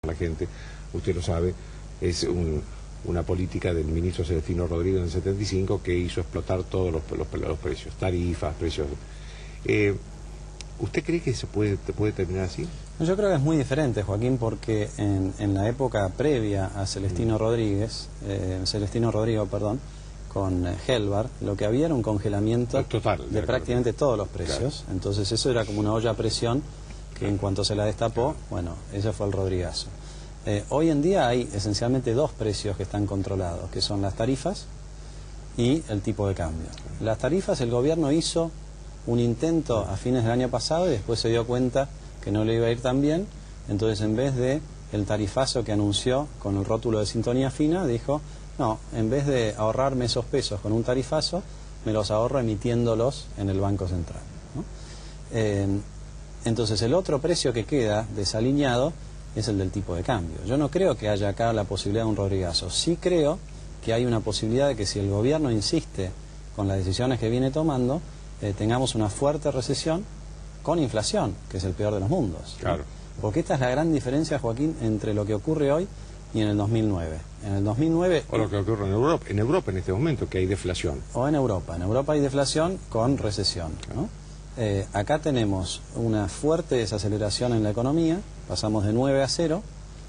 la gente, usted lo sabe, es una política del ministro Celestino Rodríguez en el 75 que hizo explotar todos los precios, tarifas, precios. ¿Usted cree que se puede terminar así? Yo creo que es muy diferente, Joaquín, porque en la época previa a Celestino Rodrígo, con Helbar, lo que había era un congelamiento total de prácticamente todos los precios. Claro. Entonces eso era como una olla a presión que en cuanto se la destapó, bueno, ese fue el Rodrigazo. Hoy en día hay esencialmente dos precios que están controlados, que son las tarifas y el tipo de cambio. Las tarifas, el gobierno hizo un intento a fines del año pasado y después se dio cuenta que no le iba a ir tan bien, entonces en vez de el tarifazo que anunció con el rótulo de sintonía fina, dijo, no, en vez de ahorrarme esos pesos con un tarifazo, me los ahorro emitiéndolos en el Banco Central, ¿no? Entonces el otro precio que queda desalineado es el del tipo de cambio. Yo no creo que haya acá la posibilidad de un Rodrigazo. Sí creo que hay una posibilidad de que si el gobierno insiste con las decisiones que viene tomando, tengamos una fuerte recesión con inflación, que es el peor de los mundos, ¿no? Claro. Porque esta es la gran diferencia, Joaquín, entre lo que ocurre hoy y en el 2009. En el 2009... O lo que ocurre en Europa en este momento, que hay deflación. O en Europa. En Europa hay deflación con recesión, ¿no? Acá tenemos una fuerte desaceleración en la economía, pasamos de 9 a 0,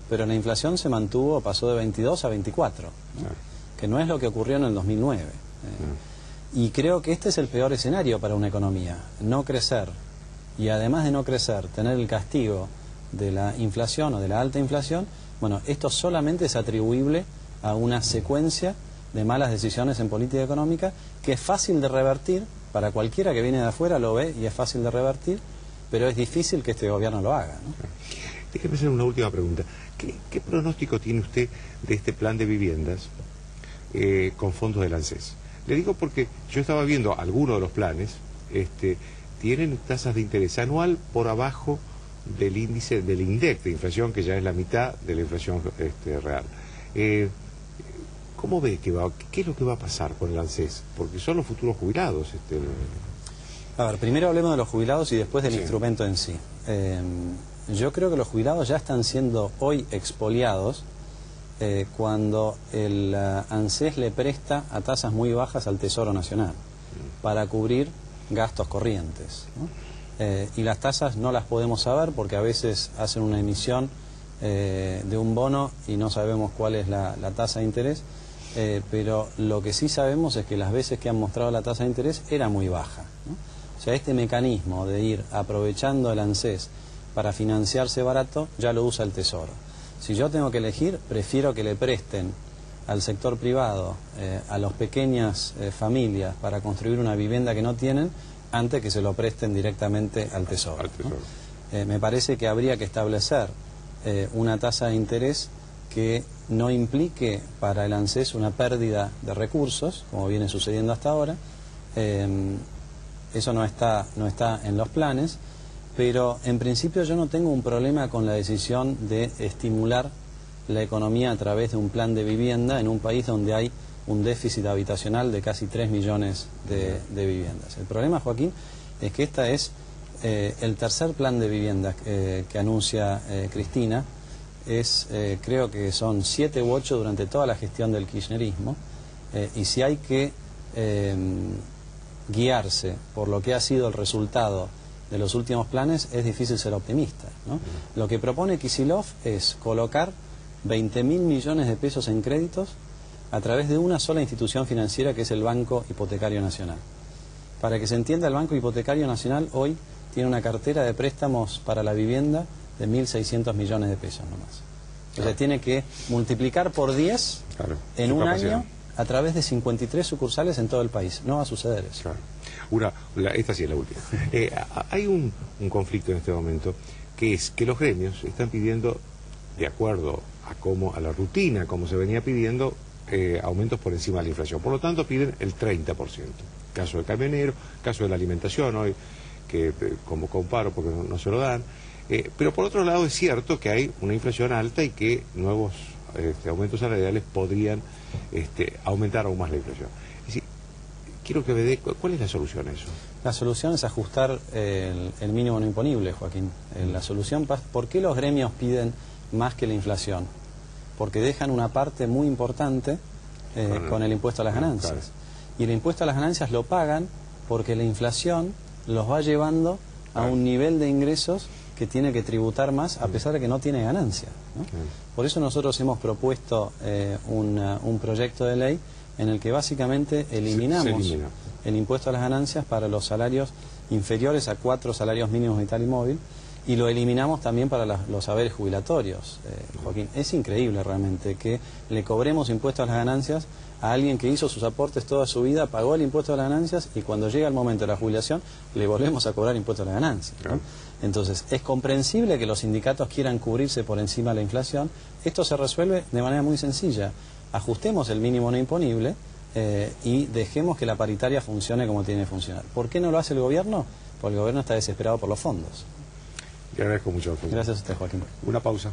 pero la inflación se mantuvo, pasó de 22 a 24, ¿no? Claro. Que no es lo que ocurrió en el 2009. Y creo que este es el peor escenario para una economía, no crecer. Y además de no crecer, tener el castigo de la inflación o de la alta inflación, bueno, esto solamente es atribuible a una secuencia de malas decisiones en política económica que es fácil de revertir, para cualquiera que viene de afuera lo ve y es fácil de revertir, pero es difícil que este gobierno lo haga, ¿no? Déjeme hacer una última pregunta. ¿Qué pronóstico tiene usted de este plan de viviendas con fondos del ANSES? Le digo porque yo estaba viendo algunos de los planes, tienen tasas de interés anual por abajo del índice del INDEC de inflación, que ya es la mitad de la inflación real. ¿Cómo ve que qué es lo que va a pasar con el ANSES? Porque son los futuros jubilados. A ver, primero hablemos de los jubilados y después del instrumento en sí. Yo creo que los jubilados ya están siendo hoy expoliados cuando el ANSES le presta a tasas muy bajas al Tesoro Nacional para cubrir gastos corrientes, ¿no? Y las tasas no las podemos saber porque a veces hacen una emisión de un bono y no sabemos cuál es la tasa de interés, pero lo que sí sabemos es que las veces que han mostrado la tasa de interés era muy baja, ¿no? O sea, este mecanismo de ir aprovechando el ANSES para financiarse barato ya lo usa el Tesoro. Si yo tengo que elegir, prefiero que le presten al sector privado, a las pequeñas familias para construir una vivienda que no tienen, antes que se lo presten directamente al Tesoro, ¿no? Me parece que habría que establecer una tasa de interés que no implique para el ANSES una pérdida de recursos, como viene sucediendo hasta ahora. Eso no está en los planes, pero en principio yo no tengo un problema con la decisión de estimular la economía a través de un plan de vivienda en un país donde hay un déficit habitacional de casi 3 millones de viviendas. El problema, Joaquín, es que este es el tercer plan de vivienda que anuncia Cristina. Creo que son 7 u 8 durante toda la gestión del kirchnerismo, y si hay que guiarse por lo que ha sido el resultado de los últimos planes, es difícil ser optimista, ¿no? Lo que propone Kicillof es colocar 20.000 millones de pesos en créditos a través de una sola institución financiera, que es el Banco Hipotecario Nacional. Para que se entienda, el Banco Hipotecario Nacional hoy tiene una cartera de préstamos para la vivienda de 1.600 millones de pesos nomás. O sea, tiene que multiplicar por 10 en un año a través de 53 sucursales en todo el país. No va a suceder eso. Claro. Esta sí es la última. Hay un conflicto en este momento, que es que los gremios están pidiendo, de acuerdo a la rutina, como se venía pidiendo, aumentos por encima de la inflación. Por lo tanto, piden el 30%. Caso del camionero, caso de la alimentación, hoy que como comparo porque no se lo dan. Pero por otro lado es cierto que hay una inflación alta y que nuevos aumentos salariales podrían aumentar aún más la inflación. Es decir, quiero que me dé, ¿cuál es la solución a eso? La solución es ajustar el mínimo no imponible, Joaquín. La solución, ¿por qué los gremios piden más que la inflación, porque dejan una parte muy importante con el impuesto a las ganancias. Claro. Y el impuesto a las ganancias lo pagan porque la inflación los va llevando a un nivel de ingresos que tiene que tributar más a pesar de que no tiene ganancia, ¿no? Por eso nosotros hemos propuesto un proyecto de ley en el que básicamente eliminamos el impuesto a las ganancias para los salarios inferiores a 4 salarios mínimos vital y móvil, y lo eliminamos también para los haberes jubilatorios. Joaquín, es increíble realmente que le cobremos impuestos a las ganancias a alguien que hizo sus aportes toda su vida, pagó el impuesto a las ganancias, y cuando llega el momento de la jubilación le volvemos a cobrar impuestos a las ganancias, ¿no? Entonces, es comprensible que los sindicatos quieran cubrirse por encima de la inflación. Esto se resuelve de manera muy sencilla. Ajustemos el mínimo no imponible y dejemos que la paritaria funcione como tiene que funcionar. ¿Por qué no lo hace el gobierno? Porque el gobierno está desesperado por los fondos. Te agradezco mucho. Gracias a usted, Joaquín. Una pausa.